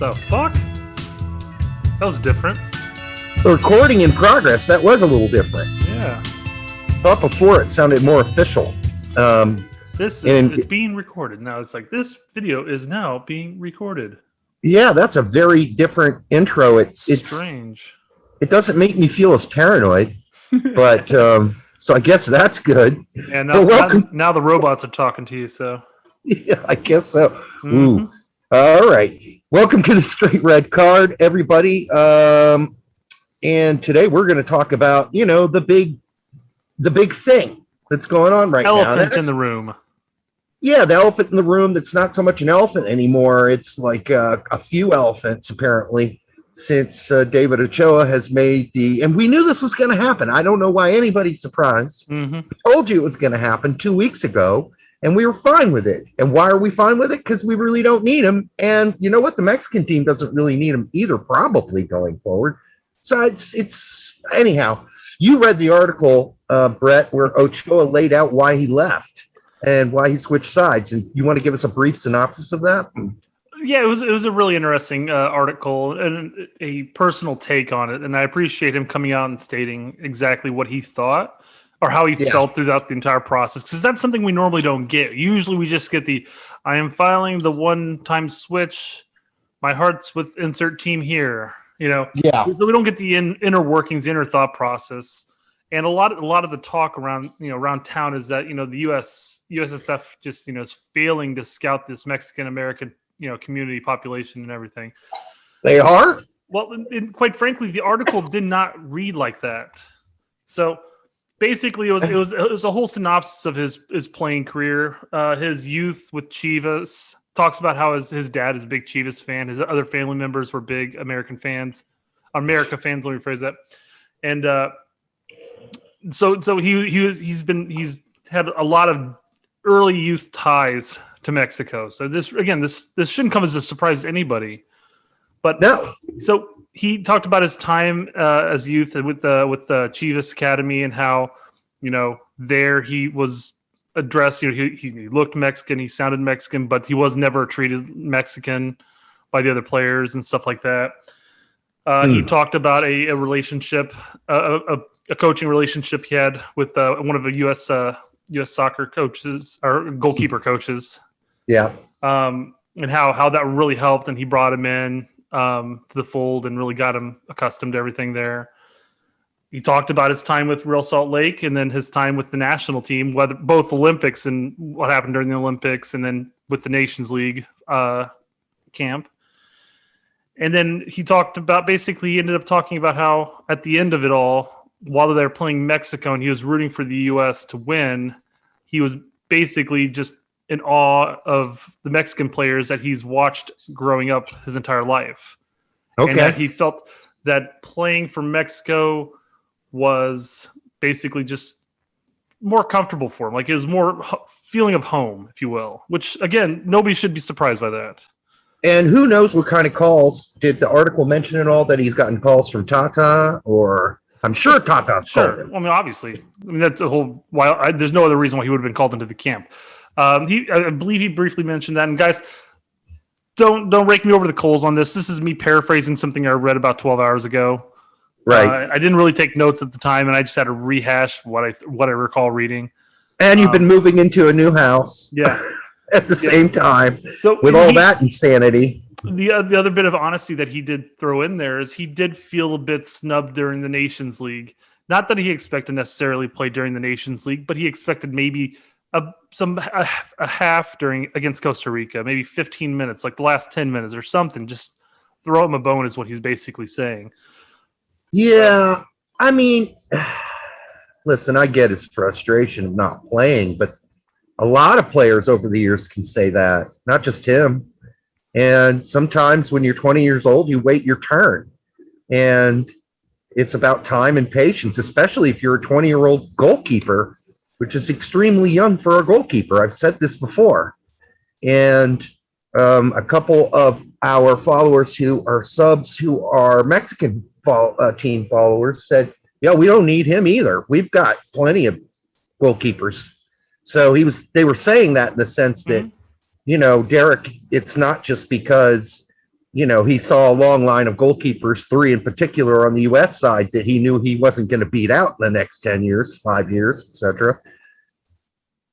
the fuck? That was different. The recording in progress, that was a little different. Yeah. Thought before it sounded more official. It's being recorded. Now it's like, this video is now being recorded. Yeah, that's a very different intro. It's strange. It doesn't make me feel as paranoid, but so I guess that's good. Yeah, now the robots are talking to you, so. Yeah, I guess so. Mm-hmm. Ooh. All right. Welcome to the Straight Red Card, everybody. And today we're going to talk about, the big thing that's going on right now. Elephant in the room. Yeah, the elephant in the room that's not so much an elephant anymore. It's like a few elephants, apparently, since David Ochoa has made and we knew this was going to happen. I don't know why anybody's surprised. Mm-hmm. We told you it was going to happen 2 weeks ago, and we were fine with it. And why are we fine with it? Because we really don't need him. And you know what? The Mexican team doesn't really need him either, probably going forward. So it's anyhow, you read the article, Brett, where Ochoa laid out why he left and why he switched sides. And you want to give us a brief synopsis of that? Yeah, it was a really interesting article and a personal take on it. And I appreciate him coming out and stating exactly what he thought or how he felt throughout the entire process. Because that's something we normally don't get. Usually we just get I am filing the one-time switch. My heart's with insert team here. So we don't get the inner workings, inner thought process. And a lot of the talk around town is that, the USSF just, is failing to scout this Mexican American, community population and everything. They are? Well, and quite frankly, the article did not read like that. So basically it was a whole synopsis of his playing career, his youth with Chivas. Talks about how his dad is a big Chivas fan. His other family members were big America fans. Let me rephrase that. And so he's had a lot of early youth ties to Mexico. So this shouldn't come as a surprise to anybody. But no. So he talked about his time as youth with the Chivas Academy and how there he was addressed. He looked Mexican, he sounded Mexican, but he was never treated Mexican by the other players and stuff like that. He talked about a relationship, a coaching relationship he had with one of the U.S. soccer coaches or goalkeeper coaches. Yeah. And how that really helped, and he brought him in to the fold and really got him accustomed to everything there. He talked about his time with Real Salt Lake and then his time with the national team, whether both Olympics and what happened during the Olympics, and then with the Nations League camp. And then he ended up talking about how at the end of it all, while they were playing Mexico and he was rooting for the U.S. to win, he was basically just in awe of the Mexican players that he's watched growing up his entire life. Okay. And that he felt that playing for Mexico was basically just more comfortable for him. Like it was more feeling of home, if you will, which again, nobody should be surprised by that. And who knows what kind of calls. Did the article mention at all that he's gotten calls from Tata, or I'm sure Tata's called him. I mean, obviously. That's a whole while. There's no other reason why he would have been called into the camp. I believe he briefly mentioned that. And guys, don't rake me over the coals on this. This is me paraphrasing something I read about 12 hours ago. Right. I didn't really take notes at the time, and I just had to rehash what I recall reading. And you've been moving into a new house. Yeah. At the same time, so with all that insanity. The other bit of honesty that he did throw in there is he did feel a bit snubbed during the Nations League. Not that he expected necessarily play during the Nations League, but he expected maybe a half against Costa Rica, maybe 15 minutes, like the last 10 minutes or something. Just throw him a bone is what he's basically saying. Yeah, I mean, listen, I get his frustration of not playing, but a lot of players over the years can say that, not just him. And sometimes when you're 20 years old, you wait your turn. And it's about time and patience, especially if you're a 20-year-old goalkeeper, which is extremely young for a goalkeeper. I've said this before. And a couple of our followers who are subs who are Mexican team followers said, yeah, we don't need him either. We've got plenty of goalkeepers. So they were saying that in the sense that, Derek, it's not just because he saw a long line of goalkeepers, 3 in particular on the U.S. side, that he knew he wasn't going to beat out in the next 10 years, 5 years, etc.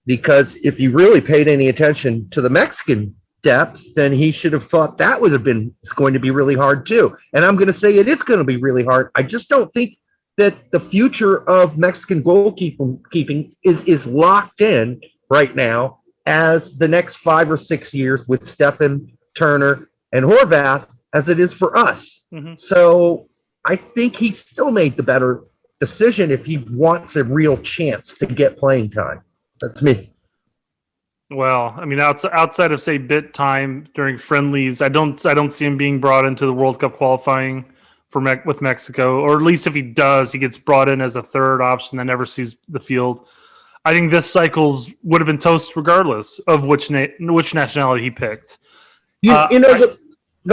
Because if he really paid any attention to the Mexican depth, then he should have thought that would have been going to be really hard too. And I'm going to say it is going to be really hard. I just don't think that the future of Mexican goalkeeping is locked in right now as the next 5 or 6 years with Stefan, Turner, and Horvath as it is for us. Mm-hmm. So I think he still made the better decision if he wants a real chance to get playing time. That's me. Well, I mean, outside of say bit time during friendlies, I don't see him being brought into the World Cup qualifying for with Mexico, or at least if he does, he gets brought in as a third option that never sees the field. I think this cycle's would have been toast regardless of which nationality he picked. Go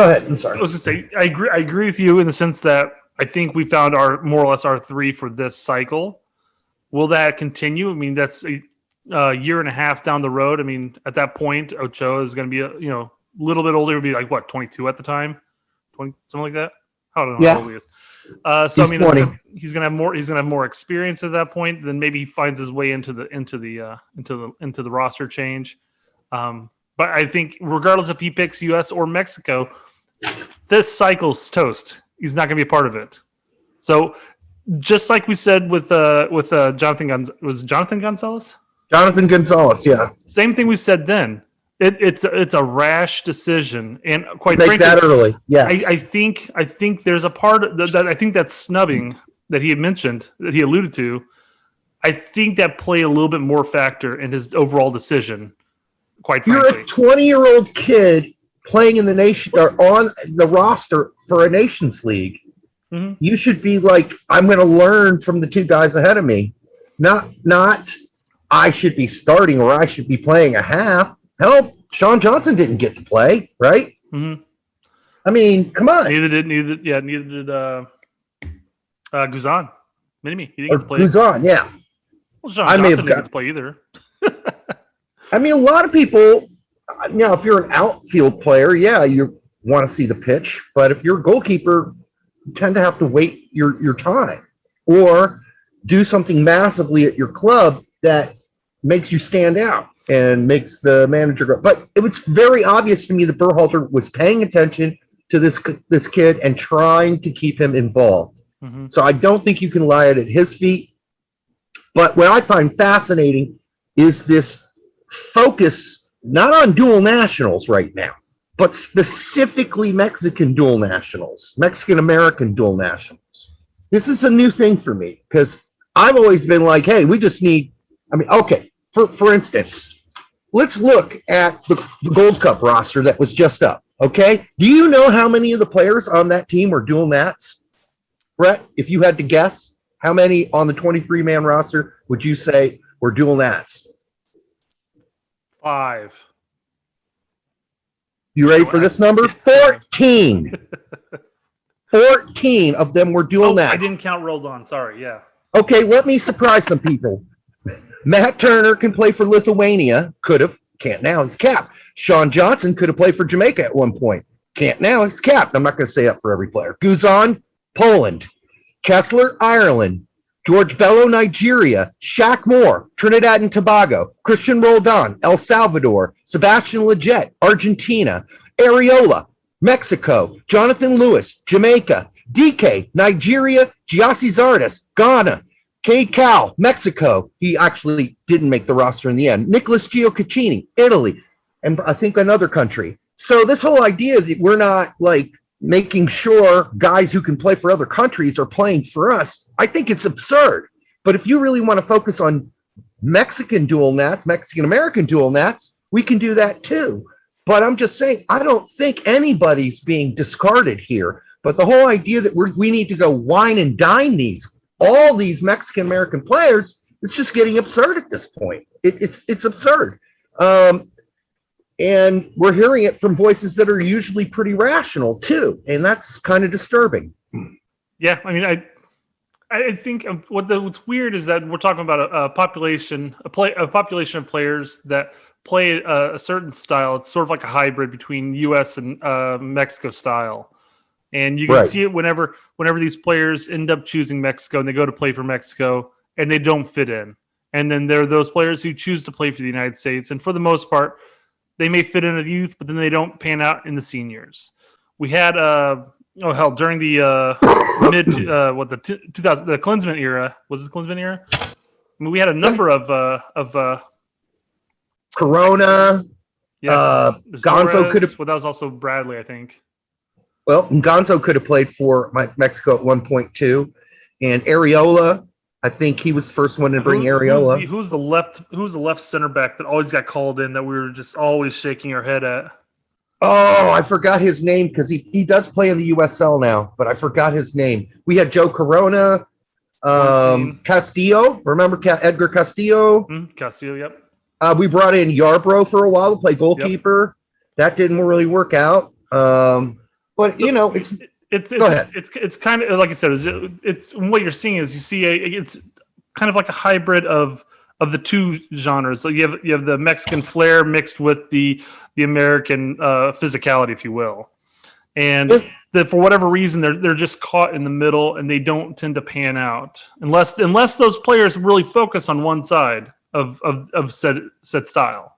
ahead. I'm sorry. I was going to say I agree with you in the sense that I think we found more or less our 3 for this cycle. Will that continue? I mean, that's a year and a half down the road. I mean, at that point, Ochoa is going to be a little bit older. Would be like what, 22 at the time, 20, something like that. I don't know how old he is. So he's I mean, 20. He's going to have more. He's going to have more experience at that point. Then maybe he finds his way into the roster change. But I think regardless if he picks U.S. or Mexico, this cycle's toast. He's not going to be a part of it. So just like we said with Jonathan Jonathan Gonzalez? Jonathan Gonzalez, yeah. Same thing we said then. It's a rash decision, and quite Make frankly, that early. Yes. I think there's a part that I think that snubbing that he had mentioned, that he alluded to. I think that played a little bit more factor in his overall decision. Quite frankly, you're a 20-year-old kid playing in the nation or on the roster for a Nations League. Mm-hmm. You should be like, I'm going to learn from the 2 guys ahead of me. Not I should be starting or I should be playing a half. Hell, Sean Johnson didn't get to play, right? Mm-hmm. I mean, come on. Neither did Guzan. Mini-me. He didn't get to play. Guzan, yeah. Well, Sean Johnson didn't get to play either. I mean, a lot of people, if you're an outfield player, yeah, you want to see the pitch. But if you're a goalkeeper, you tend to have to wait your time or do something massively at your club that makes you stand out and makes the manager go. But it was very obvious to me that Berhalter was paying attention to this kid and trying to keep him involved. Mm-hmm. So I don't think you can lie it at his feet. But what I find fascinating is this focus not on dual nationals right now, but specifically Mexican dual nationals, Mexican-American dual nationals. This is a new thing for me because I've always been like, hey, we just need, okay, for instance, let's look at the Gold Cup roster that was just up, okay? Do you know how many of the players on that team were dual nats? Brett, if you had to guess, how many on the 23-man roster would you say were dual nats? 5. You ready for this number? 14. 14 of them were dual nats. I didn't count Roldan. Sorry, yeah. Okay, let me surprise some people. Matt Turner can play for Lithuania. Could have. Can't now. He's capped. Sean Johnson could have played for Jamaica at one point. Can't now. He's capped. I'm not going to say that for every player. Guzan, Poland. Kessler, Ireland. George Bello, Nigeria. Shaq Moore, Trinidad and Tobago. Christian Roldan, El Salvador. Sebastian Lletget, Argentina. Areola, Mexico. Jonathan Lewis, Jamaica. DK, Nigeria. Giassi Zardes, Ghana. Cade Cowell, Mexico. He actually didn't make the roster in the end. Nicholas Giocaccini, Italy. And I think another country. So this whole idea that we're not like making sure guys who can play for other countries are playing for us, I think it's absurd. But if you really want to focus on Mexican dual nats, Mexican-American dual nats, we can do that too. But I'm just saying, I don't think anybody's being discarded here. But the whole idea that we need to go wine and dine all these Mexican-American players, it's just getting absurd at this point. It's absurd. And we're hearing it from voices that are usually pretty rational too. And that's kind of disturbing. Yeah. I mean, I think what's weird is that we're talking about a population of players that play a certain style. It's sort of like a hybrid between U.S. and Mexico style. And you can see it whenever these players end up choosing Mexico and they go to play for Mexico and they don't fit in. And then there are those players who choose to play for the United States. And for the most part, they may fit in at youth, but then they don't pan out in the seniors. We had, during the the Klinsmann era. Was it the Klinsmann era? I mean, we had a number of Corona. Yeah. Gonzo could have. Well, that was also Bradley, I think. Well, Gonzo could have played for Mexico at one point too, and Areola. I think he was the first one to bring Areola. Who's the left center back that always got called in that we were just always shaking our head at? Oh, I forgot his name because he does play in the USL now, but I forgot his name. We had Joe Corona, Castillo. Remember Edgar Castillo? Castillo, yep. We brought in Yarbrough for a while to play goalkeeper. Yep. That didn't really work out. But you know, it's kind of like I said. It's what you're seeing is you see it's kind of like a hybrid of the two genres. So you have the Mexican flair mixed with the American physicality, if you will, and for whatever reason they're just caught in the middle and they don't tend to pan out unless those players really focus on one side of said style.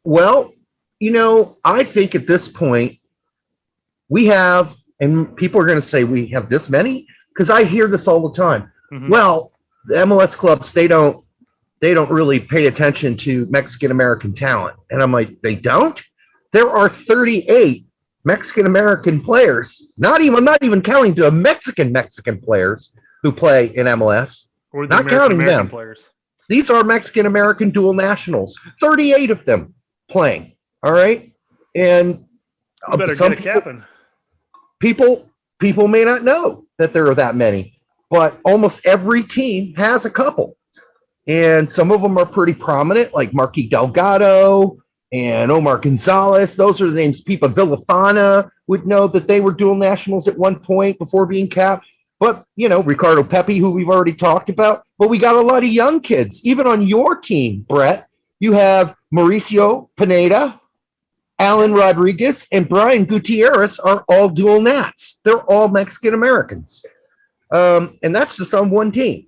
Well, you know, I think at this point we have, and people are going to say we have this many because I hear this all the time. Mm-hmm. Well, the MLS clubs they don't really pay attention to Mexican American talent, and I'm like, they don't. There are 38 Mexican American players, not even counting the Mexican players who play in MLS. Or the not counting them. Players. These are Mexican American dual nationals. 38 of them playing. All right, and you better get a cap in. People may not know that there are that many, but almost every team has a couple. And some of them are pretty prominent, like Marquis Delgado and Omar Gonzalez. Those are the names people. Villafana would know that they were dual nationals at one point before being capped. But, you know, Ricardo Pepi, who we've already talked about. But we got a lot of young kids. Even on your team, Brett, you have Mauricio Pineda, Alan Rodriguez, and Brian Gutierrez are all dual Nats. They're all Mexican Americans. And that's just on one team.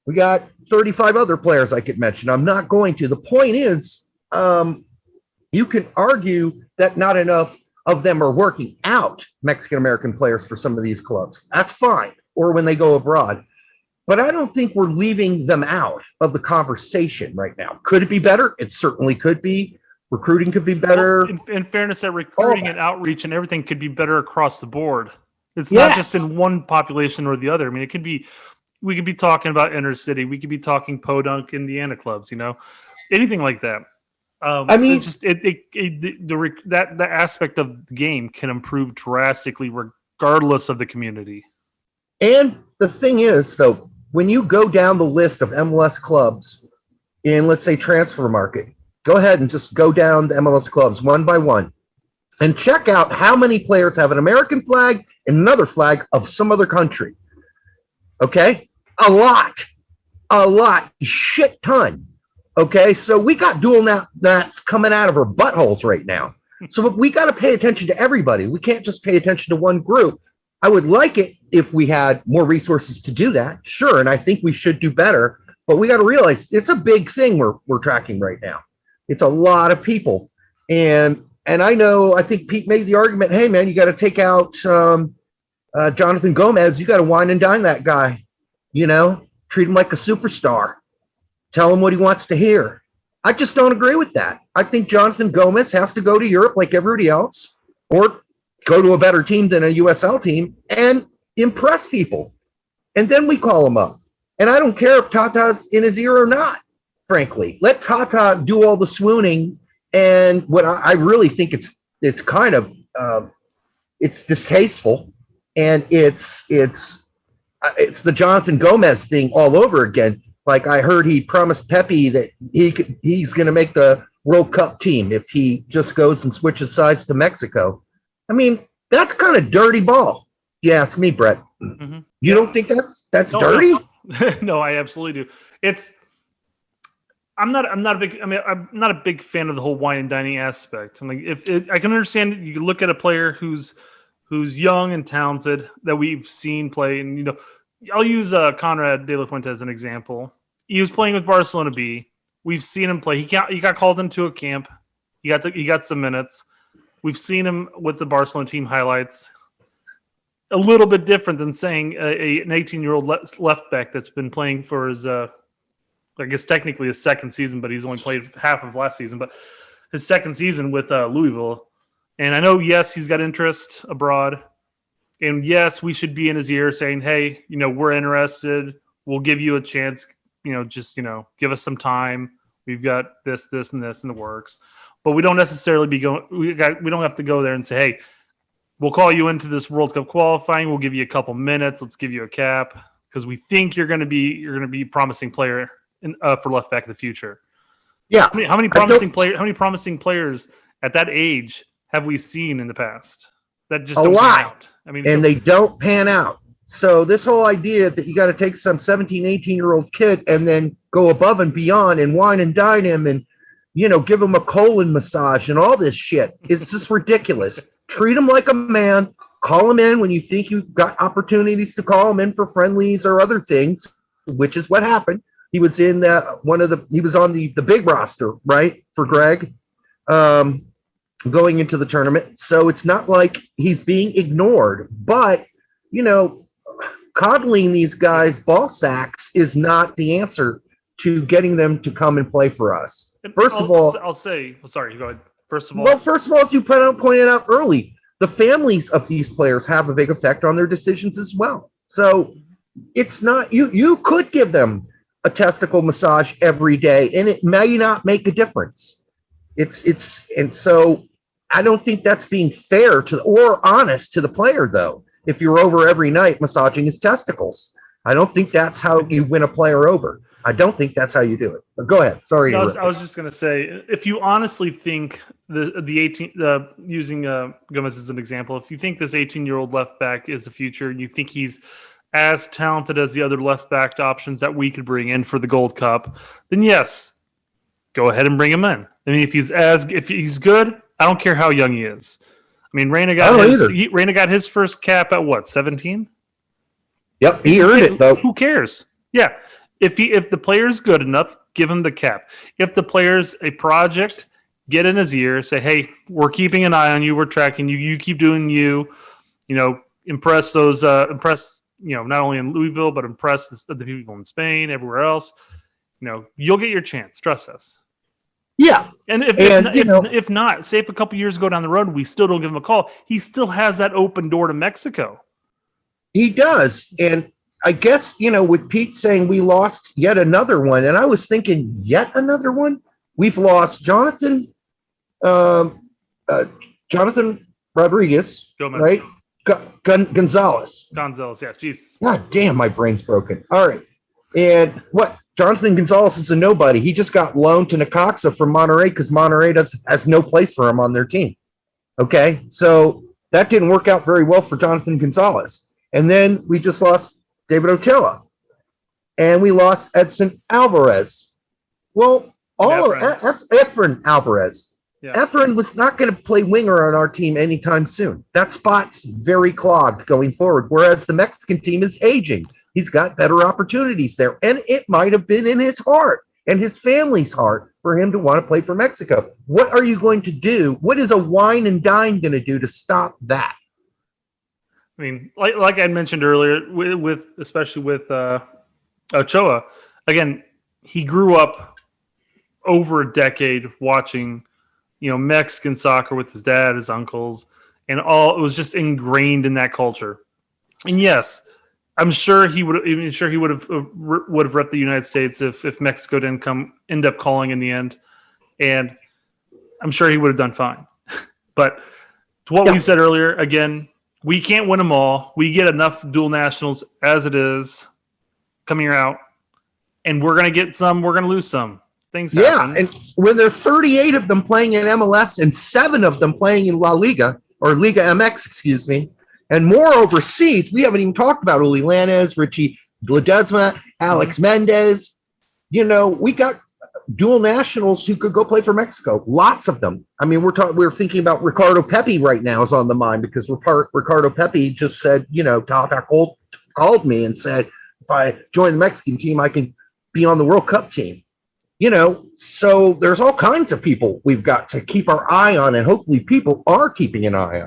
We got 35 other players I could mention. I'm not going to. The point is, you can argue that not enough of them are working out Mexican-American players for some of these clubs. That's fine. Or when they go abroad. But I don't think we're leaving them out of the conversation right now. Could it be better? It certainly could be. Recruiting could be better. Well, in fairness, that recruiting and outreach and everything could be better across the board. It's not just in one population or the other. I mean, we could be talking about inner city. We could be talking Podunk, Indiana clubs, you know, anything like that. I mean, it's just that aspect of the game can improve drastically regardless of the community. And the thing is, though, when you go down the list of MLS clubs in, let's say, transfer market, go ahead and just go down the MLS clubs one by one and check out how many players have an American flag and another flag of some other country. Okay? A lot, shit ton. Okay? So we got dual nats coming out of our buttholes right now. So we got to pay attention to everybody. We can't just pay attention to one group. I would like it if we had more resources to do that. Sure, and I think we should do better. But we got to realize it's a big thing we're tracking right now. It's a lot of people. And I think Pete made the argument, hey, man, you got to take out Jonathan Gomez. You got to wine and dine that guy, you know, treat him like a superstar. Tell him what he wants to hear. I just don't agree with that. I think Jonathan Gomez has to go to Europe like everybody else or go to a better team than a USL team and impress people. And then we call him up. And I don't care if Tata's in his ear or not, frankly. Let Tata do all the swooning. And what I really think it's kind of it's distasteful, and it's the Jonathan Gomez thing all over again. Like I heard he promised Pepe that he's going to make the World Cup team if he just goes and switches sides to Mexico. I mean, that's kind of dirty ball. You ask me, Brett. Mm-hmm. You don't think that's dirty? No, I absolutely do. I'm not a big. I mean, I'm not a big fan of the whole wine and dining aspect. I'm like, I can understand, you look at a player who's young and talented that we've seen play, and I'll use Conrad De La Fuente as an example. He was playing with Barcelona B. We've seen him play. He got called into a camp. He got some minutes. We've seen him with the Barcelona team highlights. A little bit different than saying an 18-year-old left back that's been playing for his, I guess technically his second season, but he's only played half of last season. But his second season with Louisville, and I know, yes, he's got interest abroad, and yes, we should be in his ear saying, "Hey, we're interested. We'll give you a chance. Just give us some time. We've got this, and this in the works." But we don't necessarily be going. We don't have to go there and say, "Hey, we'll call you into this World Cup qualifying. We'll give you a couple minutes. Let's give you a cap because we think you're going to be a promising player for left back in the future." Yeah. How many promising players at that age have we seen in the past that just don't pan out? I mean, and they don't pan out. So this whole idea that you got to take some 17, 18-year-old kid and then go above and beyond and wine and dine him and give him a colon massage and all this shit is just ridiculous. Treat him like a man. Call him in when you think you've got opportunities to call him in for friendlies or other things, which is what happened. He was in he was on the big roster, right, for Gregg, going into the tournament. So it's not like he's being ignored, but coddling these guys ball sacks is not the answer to getting them to come and play for us. First of all, I'll say, sorry, go ahead. First of all, as you pointed out early, the families of these players have a big effect on their decisions as well. So it's not, you could give them a testicle massage every day and it may not make a difference. And so I don't think that's being fair or honest to the player, though. If you're over every night massaging his testicles, I don't think that's how you win a player over. I don't think that's how you do it. But go ahead. Sorry. I was just going to say, if you honestly think using Gomez as an example, if you think this 18-year-old left back is the future, and you think he's as talented as the other left back options that we could bring in for the Gold Cup, then yes, go ahead and bring him in. I mean, if he's good, I don't care how young he is. I mean, Reyna got his first cap at what, 17? Yep, he earned it though. Who cares? Yeah. If the player's good enough, give him the cap. If the player's a project, get in his ear, say, "Hey, we're keeping an eye on you. We're tracking you. You keep doing you. Impress not only in Louisville, but impress the people in Spain, everywhere else. You'll get your chance. Trust us." Yeah. And if not, say if a couple years go down the road, we still don't give him a call, he still has that open door to Mexico. He does. And I guess, with Pete saying we lost yet another one, and I was thinking, yet another one? We've lost Jonathan Rodriguez, Gomez. right? Gonzalez. Yeah, Jesus. God damn, my brain's broken. All right. And Jonathan Gonzalez is a nobody. He just got loaned to Necaxa from Monterrey because Monterrey has no place for him on their team. Okay? So that didn't work out very well for Jonathan Gonzalez. And then we just lost David Ochoa. And we lost Edson Alvarez. Well, Efren Alvarez. Yeah. Efren was not going to play winger on our team anytime soon. That spot's very clogged going forward, whereas the Mexican team is aging. He's got better opportunities there. And it might have been in his heart and his family's heart for him to want to play for Mexico. What are you going to do? What is a wine and dine going to do to stop that? I mean, like I mentioned earlier, especially with Ochoa, again, he grew up over a decade watching, Mexican soccer with his dad, his uncles, and it was just ingrained in that culture. And yes, I'm sure he would have repped the United States if Mexico didn't end up calling in the end, and I'm sure he would have done fine. But to what we said earlier, again, we can't win them all. We get enough dual nationals as it is coming out, and we're going to get some. We're going to lose some. Things happen. And when there are 38 of them playing in MLS and 7 of them playing in La Liga or Liga MX, excuse me, and more overseas, we haven't even talked about Uli Lanez, Richie Ledesma, Alex Mendez. We got dual nationals who could go play for Mexico. Lots of them. I mean, we're thinking about Ricardo Pepi right now is on the mind because Ricardo Pepi just said, Tata called me and said, if I join the Mexican team, I can be on the World Cup team. So there's all kinds of people we've got to keep our eye on, and hopefully people are keeping an eye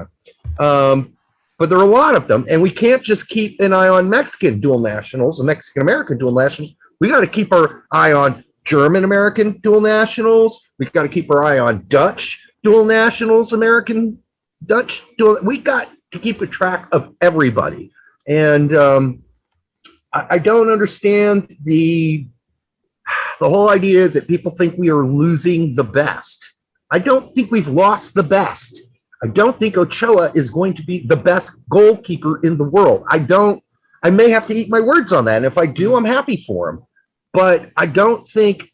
on. But there are a lot of them, and we can't just keep an eye on Mexican dual nationals and Mexican American dual nationals. We got to keep our eye on German American dual nationals. We've got to keep our eye on Dutch dual nationals, American Dutch dual. We got to keep a track of everybody. And I don't understand the whole idea that people think we are losing the best. I don't think we've lost the best. I don't think Ochoa is going to be the best goalkeeper in the world. I may have to eat my words on that. And if I do, I'm happy for him. But I don't think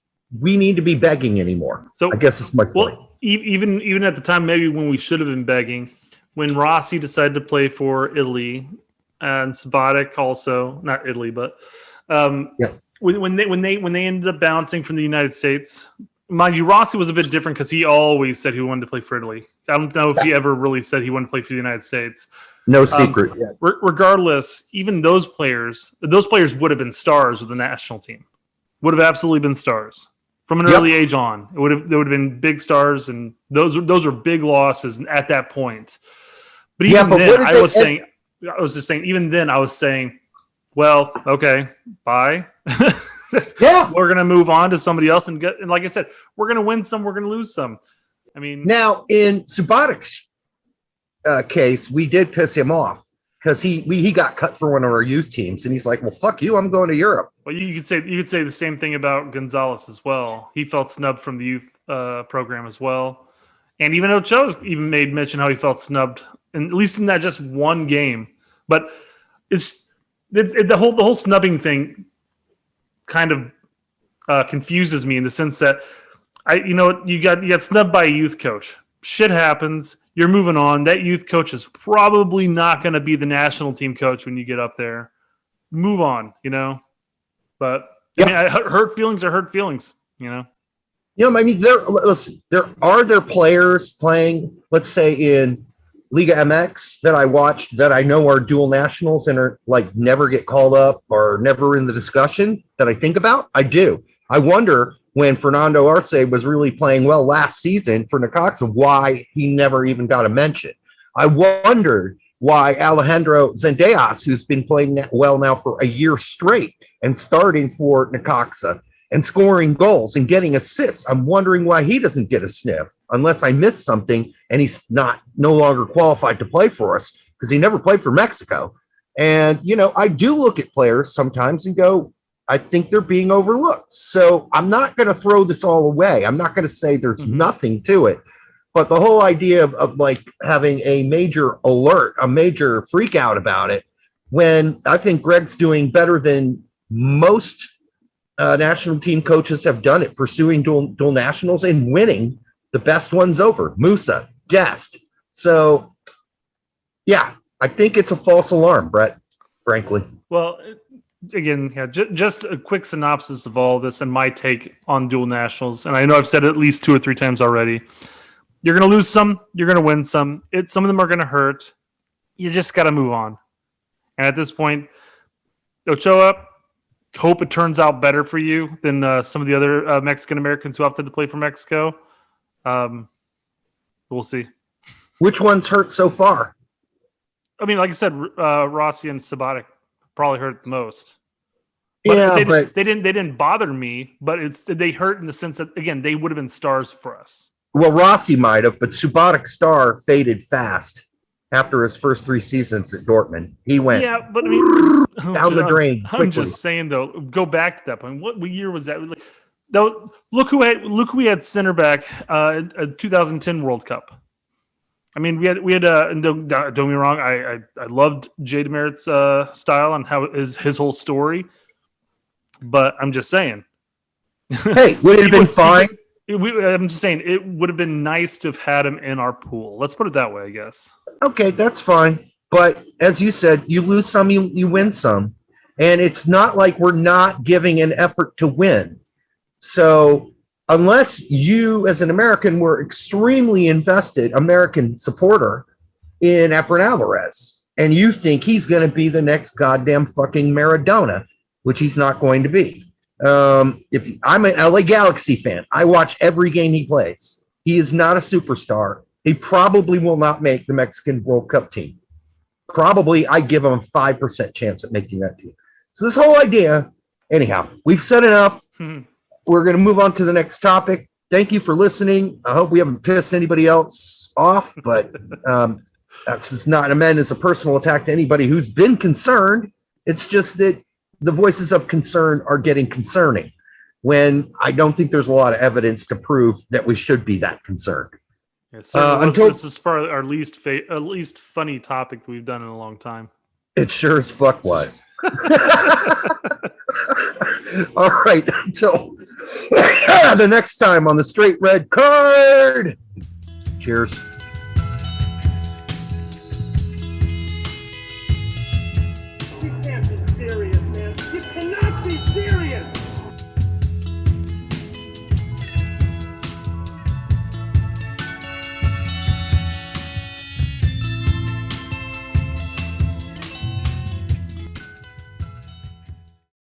we need to be begging anymore. So I guess it's my point. Well, even at the time, maybe when we should have been begging, when Rossi decided to play for Italy and Subotic also, not Italy, but when they ended up bouncing from the United States, mind you, Rossi was a bit different because he always said he wanted to play for Italy. I don't know if he ever really said he wanted to play for the United States. No secret. Regardless, even those players would have been stars with the national team. Would have absolutely been stars from an early age on. They would have been big stars, and those were big losses at that point. But even then, I was just saying. Even then, I was saying, well, okay, bye. We're gonna move on to somebody else, and like I said, we're gonna win some, we're gonna lose some. I mean, now in Subotic's case, we did piss him off because he got cut for one of our youth teams, and he's like, "Well, fuck you, I'm going to Europe." Well, you could say the same thing about Gonzalez as well. He felt snubbed from the youth program as well, and even Ochoa even made mention how he felt snubbed, and at least in that just one game. But it's the whole snubbing thing kind of confuses me in the sense that you got snubbed by a youth coach. Shit happens. You're moving on. That youth coach is probably not going to be the national team coach when you get up there. Move on, But I mean, hurt feelings are hurt feelings, I mean, there are players playing, let's say in Liga MX that I watched that I know are dual nationals and are like never get called up or never in the discussion that I think about. I do. I wonder when Fernando Arce was really playing well last season for Necaxa, why he never even got a mention. I wondered why Alejandro Zendejas, who's been playing well now for a year straight and starting for Necaxa and scoring goals and getting assists, I'm wondering why he doesn't get a sniff, unless I missed something and he's no longer qualified to play for us because he never played for Mexico. And, I do look at players sometimes and go, I think they're being overlooked. So I'm not going to throw this all away. I'm not going to say there's nothing to it. But the whole idea of like having a major alert, a major freak out about it, when I think Gregg's doing better than most national team coaches have done it, pursuing dual nationals and winning the best ones over, Musa, Dest. So, yeah, I think it's a false alarm, Brett, frankly. Well, again, just a quick synopsis of all of this and my take on dual nationals. And I know I've said it at least 2 or 3 times already. You're going to lose some. You're going to win some. Some of them are going to hurt. You just got to move on. And at this point, Ochoa, hope it turns out better for you than some of the other Mexican Americans who opted to play for Mexico. We'll see. Which ones hurt so far? I mean, like I said, Rossi and Subotic probably hurt the most. But they didn't bother me. But they hurt in the sense that, again, they would have been stars for us. Well, Rossi might have, but Subotic's star faded fast after his first 3 seasons at Dortmund. He went but I mean, down the drain quickly. I'm just saying, though, go back to that point. What year was that? Though, look who we had center back at 2010 World Cup. I mean, we had don't get me wrong, I loved Jay Demerit's style and how his whole story, but I'm just saying. Hey, would it have been fine? I'm just saying it would have been nice to have had him in our pool. Let's put it that way, I guess. Okay, that's fine. But as you said, you lose some, you win some. And it's not like we're not giving an effort to win. So unless you as an American were extremely invested American supporter in Efrain Alvarez, and you think he's going to be the next goddamn fucking Maradona, which he's not going to be. If I'm an LA Galaxy fan, I watch every game he plays. He is not a superstar. He probably will not make the Mexican World Cup team. Probably, I give him a 5% chance at making that team. So this whole idea, anyhow, we've said enough. We're going to move on to the next topic. Thank you for listening. I hope we haven't pissed anybody else off, but that's just not meant as a personal attack to anybody who's been concerned. It's just that the voices of concern are getting concerning when I don't think there's a lot of evidence to prove that we should be that concerned. Yeah, this is probably our least funny topic that we've done in a long time. It sure as fuck was. All right, until the next time on the Straight Red Card. Cheers.